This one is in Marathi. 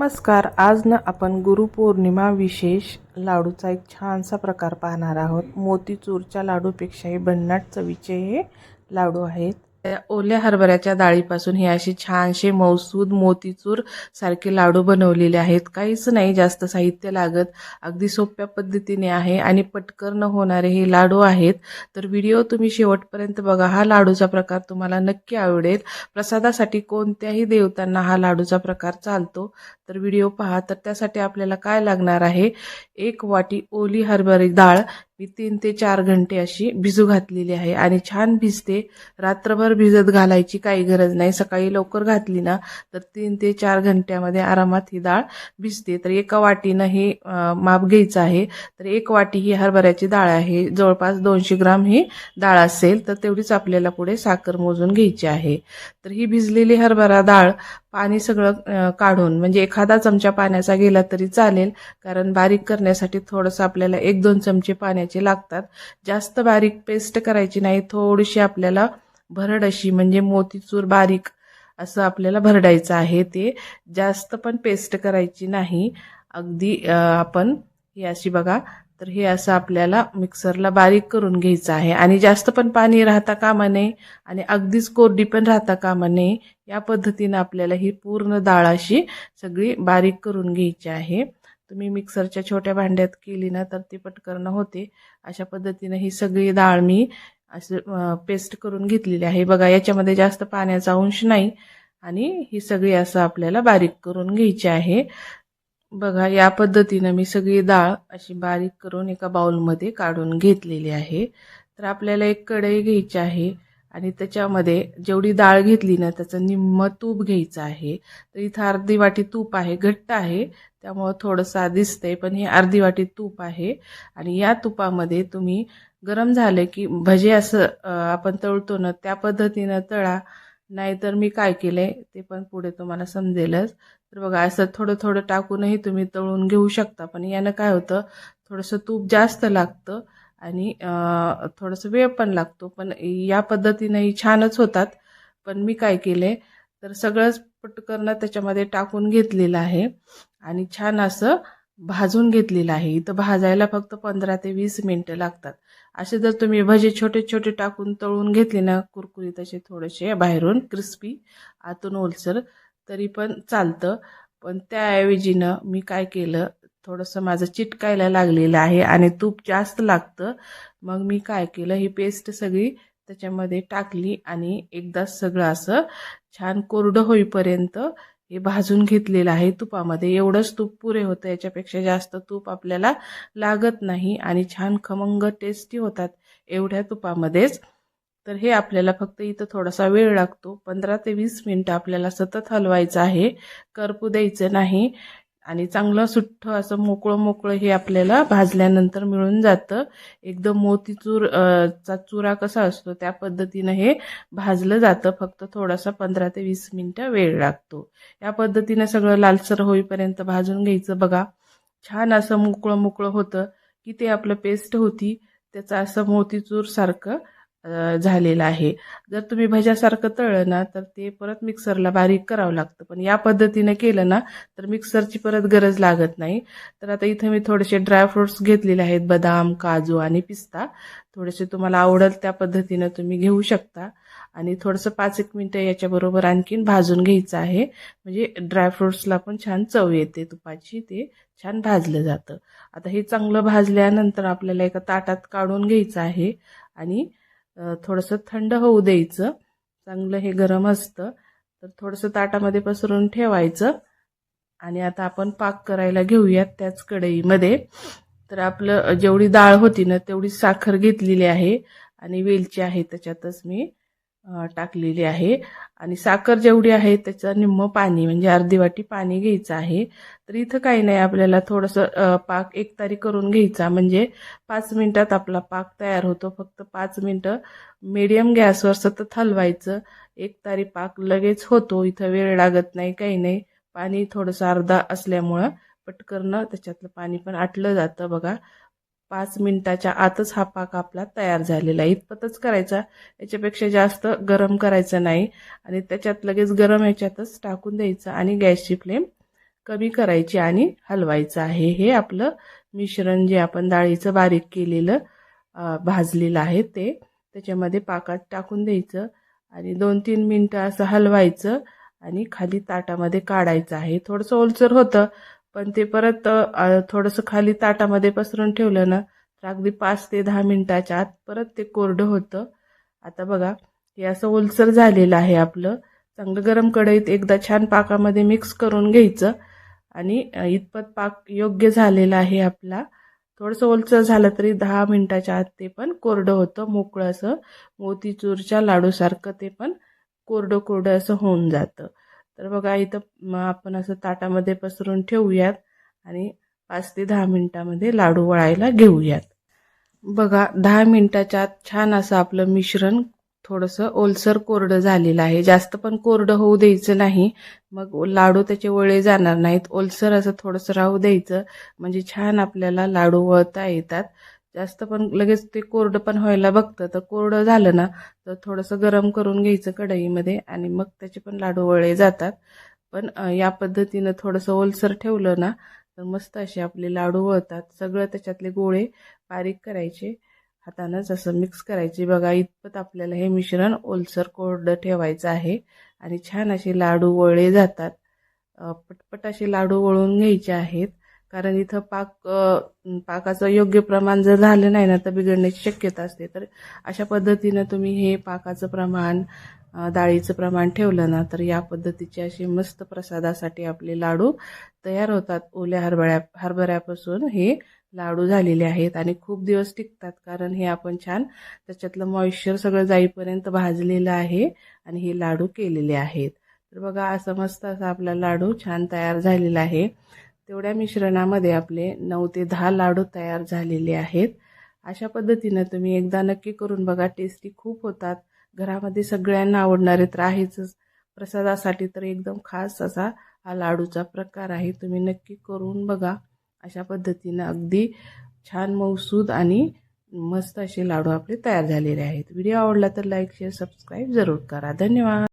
नमस्कार. आज ना आपण गुरुपौर्णिमा विशेष लाडूचा एक छानसा प्रकार पाहणार आहोत. मोतीचूरच्या लाडूपेक्षाही भन्नाट चवीचे हे लाडू आहेत. त्या ओल्या हरभऱ्याच्या डाळीपासून हे असे छानसे मौसूद मोतीचूर सारखे लाडू बनवलेले आहेत. काहीच नाही जास्त साहित्य लागत. अगदी सोप्या पद्धतीने आहे आणि पटकन होणारे हे लाडू आहेत. तर व्हिडिओ तुम्ही शेवटपर्यंत बघा. हा लाडूचा प्रकार तुम्हाला नक्की आवडेल. प्रसादासाठी कोणत्याही देवतांना हा लाडूचा प्रकार चालतो. तर व्हिडिओ पहा. तर त्यासाठी आपल्याला काय लागणार आहे, 1 वाटी ओली हरभरा डाळ मी 3 ते 4 घंटे अशी भिजू घातलेली आहे आणि छान भिजते. रात्रभर भिजत घालायची काही गरज नाही. सकाळी लवकर घातली ना तर 3 ते 4 घंट्यामध्ये आरामात ही डाळ भिजते. तर एका वाटीनं हे माप घ्यायचं आहे. तर 1 वाटी ही हरभऱ्याची डाळ आहे. जवळपास 200 ग्राम ही डाळ असेल तर तेवढीच आपल्याला पुढे साखर मोजून घ्यायची आहे. तर ही भिजलेली हरभरा डाळ पाणी सगळं काढून, म्हणजे एखादा चमचा पाण्याचा गेला तरी चालेल, कारण बारीक करण्यासाठी थोडंसं आपल्याला 1-2 चमचे पाण्याचे लागतात. जास्त बारीक पेस्ट करायची नाही. थोडीशी आपल्याला भरड अशी, म्हणजे मोतीचूर बारीक असं आपल्याला भरडायचं आहे. ते जास्त पण पेस्ट करायची नाही. अगदी आपण ही अशी बघा. तर हे असं आपल्याला मिक्सरला बारीक करून घ्यायचं आहे आणि जास्त पण पाणी राहता कामा नये आणि अगदीच कोरडी पण राहता कामा नये. या पद्धतीने आपल्याला ही पूर्ण डाळ अशी सगळी बारीक करून घ्यायची आहे. तुम्ही मिक्सरच्या छोट्या भांड्यात केली ना तर ती पटकन होते. अशा पद्धतीने ही सगळी डाळ मी असं पेस्ट करून घेतलेली आहे. बघा, याच्यामध्ये जास्त पाण्याचा अंश नाही आणि ही सगळी असं आपल्याला बारीक करून घ्यायची आहे. बघा, या पद्धतीने मी सगळी डाळ अशी बारीक करून एका बाउलमध्ये काढून घेतलेली आहे. तर आपल्याला एक कढई घ्यायची आहे आणि त्याच्यामध्ये जेवढी डाळ घेतली ना त्याचं निम्म तूप घ्यायचं आहे. तर इथं अर्धी वाटी तूप आहे. घट्ट आहे त्यामुळं थोडंसं दिसतंय, पण हे अर्धी वाटी तूप आहे. आणि या तुपामध्ये तुम्ही गरम झालं की भजे असं आपण तळतो ना त्या पद्धतीनं तळा. नाहीतर मी काय केलंय ते पण पुढे तुम्हाला समजेलच. तर बघा, असं थोडं थोडं टाकूनही तुम्ही तळून घेऊ शकता. पण यानं काय होतं, थोडंसं तूप जास्त लागतं आणि थोडंसं वेळ पण लागतो. पण या पद्धतीनेही छानच होतात. पण मी काय केलंय, तर सगळंच पटकन त्याच्यामध्ये टाकून घेतलेलं आहे आणि छान असं भाजून घेतलेलं आहे. इथं भाजायला फक्त 15 ते 20 मिनिटं लागतात. असे जर तुम्ही भजे छोटे छोटे टाकून तळून घेतले ना, कुरकुरीत असे थोडेसे, बाहेरून क्रिस्पी आतून ओलसर, तरी पण चालतं. पण त्याऐवजीनं मी काय केलं, थोडंसं माझं चिटकायला लागलेलं आहे आणि तूप जास्त लागतं. मग मी काय केलं, ही पेस्ट सगळी त्याच्यामध्ये टाकली आणि एकदा सगळं असं छान कोरडं होईपर्यंत हे भाजून घेतलेलं आहे तुपामध्ये. एवढंच तूप पुरे होतं. याच्यापेक्षा जास्त तूप आपल्याला लागत नाही आणि छान खमंग टेस्टी होतात एवढ्या तुपामध्येच. तर हे आपल्याला फक्त इथं थोडासा वेळ लागतो. 15 ते 20 मिनिटं आपल्याला सतत हलवायचं आहे, करपू द्यायचं नाही. आणि चांगलं सुट्ट असं मोकळं मोकळं हे आपल्याला भाजल्यानंतर मिळून जातं. एकदम मोतीचूर चा चुरा कसा असतो त्या पद्धतीनं हे भाजलं जातं. फक्त थोडासा 15 ते 20 मिनिटं वेळ लागतो. या पद्धतीनं सगळं लालसर होईपर्यंत भाजून घ्यायचं. बघा, छान असं मोकळं मोकळं होतं की ते आपलं पेस्ट होती त्याचं असं मोतीचूर सारखं झालेलं आहे. जर तुम्ही भज्यासारखं तळलं ना तर ते परत मिक्सरला बारीक करावं लागतं. पण या पद्धतीने केलं ना तर मिक्सरची परत गरज लागत नाही. तर आता इथे मी थोडेसे ड्रायफ्रुट्स घेतलेले आहेत, बदाम, काजू आणि पिस्ता. थोडेसे तुम्हाला आवडेल त्या पद्धतीनं तुम्ही घेऊ शकता. आणि थोडंसं 5-1 मिनिटं याच्याबरोबर आणखीन भाजून घ्यायचं आहे, म्हणजे ड्रायफ्रुट्सला पण छान चव येते तुपाची, ते छान भाजलं जातं. आता हे चांगलं भाजल्यानंतर आपल्याला एका ताटात काढून घ्यायचं आहे आणि थोडंसं थंड होऊ द्यायचं. चांगलं हे गरम असतं तर थोडंसं ताटामध्ये पसरून ठेवायचं. आणि आता आपण पाक करायला घेऊयात त्याच कढईमध्ये. तर आपलं जेवढी डाळ होती ना तेवढी साखर घेतलेली आहे आणि वेलची आहे त्याच्यातच मी टाकलेली आहे. आणि साखर जेवढी आहे त्याचं निम्म पाणी, म्हणजे अर्धी वाटी पाणी घ्यायचं आहे. तर इथं काही नाही, आपल्याला थोडंसं पाक एकतारी करून घ्यायचा, म्हणजे 5 मिनिटात आपला पाक तयार होतो. फक्त 5 मिनिटं मीडियम गॅसवर सतत हलवायचं. एकतारी पाक लगेच होतो. इथं वेळ लागत नाही, काही नाही. पाणी थोडंसं अर्धा असल्यामुळं पटकन त्याच्यातलं पाणी पण आटलं जातं. बघा, 5 मिनिटाच्या आतच हा पाक आपला तयार झालेला आहे. इतपतच करायचा, याच्यापेक्षा जास्त गरम करायचं नाही. आणि त्याच्यात लगेच गरम ह्याच्यातच टाकून द्यायचं आणि गॅसची फ्लेम कमी करायची आणि हलवायचं आहे. हे आपलं मिश्रण जे आपण डाळीचं बारीक केलेलं भाजलेलं आहे ते त्याच्यामध्ये पाकात टाकून द्यायचं आणि 2-3 मिनटं असं हलवायचं आणि खाली ताटामध्ये काढायचं आहे. थोडंसं ओलसर होतं, पण ते परत थोडंसं खाली ताटामध्ये पसरून ठेवलं ना तर अगदी 5 ते 10 मिनिटाच्या आत परत ते कोरडं होतं. आता बघा हे असं ओलसर झालेलं आहे आपलं. चांगलं गरम कढईत एकदा छान पाकामध्ये मिक्स करून घ्यायचं आणि इतपत पाक योग्य झालेला आहे आपला. थोडंसं ओलसर झालं तरी 10 मिनिटाच्या आत ते पण कोरडं होतं. मोकळं असं मोतीचूरच्या लाडूसारखं ते पण कोरडं कोरडं असं होऊन जातं. तर बघा इथं आपण असं ताटामध्ये पसरून ठेवूयात आणि 5 ते 10 मिनिटामध्ये लाडू वळायला घेऊयात. बघा 10 मिनिटाच्या आत छान असं आपलं मिश्रण थोडंसं ओलसर कोरडं झालेलं आहे. जास्त पण कोरडं होऊ द्यायचं नाही, मग लाडू त्याचे वळे जाणार नाहीत. ओलसर असं थोडंसं राहू द्यायचं म्हणजे छान आपल्याला लाडू वळता येतात. जास्त पण लगेच ते कोरडं पण व्हायला बघतं, तर कोरडं झालं ना तर थोडंसं गरम करून घ्यायचं कढईमध्ये आणि मग त्याचे पण लाडू वळे जातात. पण या पद्धतीनं थोडंसं ओलसर ठेवलं ना तर मस्त असे आपले लाडू वळतात. सगळं त्याच्यातले गोळे बारीक करायचे, हातानंच असं मिक्स करायचे. बघा इतपत आपल्याला हे मिश्रण ओलसर कोरडं ठेवायचं आहे आणि छान असे लाडू वळले जातात. पटपट असे लाडू वळून घ्यायचे आहेत, कारण इथं पाकाचं योग्य प्रमाण जर झालं नाही ना तर बिघडण्याची शक्यता असते. तर अशा पद्धतीनं तुम्ही हे पाकाचं प्रमाण डाळीचं प्रमाण ठेवलं ना तर या पद्धतीचे असे मस्त प्रसादासाठी आपले लाडू तयार होतात. ओल्या हरभऱ्यापासून हे लाडू झालेले आहेत आणि खूप दिवस टिकतात, कारण हे आपण छान त्याच्यातलं मॉइश्चर सगळं जाईपर्यंत भाजलेलं आहे आणि हे लाडू केलेले आहेत. तर बघा असं मस्त असा आपला लाडू छान तयार झालेला आहे. तेवढ्या मिश्रणामध्ये आपले 9 ते 10 लाडू तयार झालेले आहेत. अशा पद्धतीनं तुम्ही एकदा नक्की करून बघा. टेस्टी खूप होतात. घरामध्ये सगळ्यांना आवडणारे तर आहेच. प्रसादासाठी तर एकदम खास असा हा लाडूचा प्रकार आहे. तुम्ही नक्की करून बघा. अशा पद्धतीनं अगदी छान मऊसूद आणि मस्त असे लाडू आपले तयार झालेले आहेत. व्हिडिओ आवडला तर लाईक, शेअर, सबस्क्राईब जरूर करा. धन्यवाद.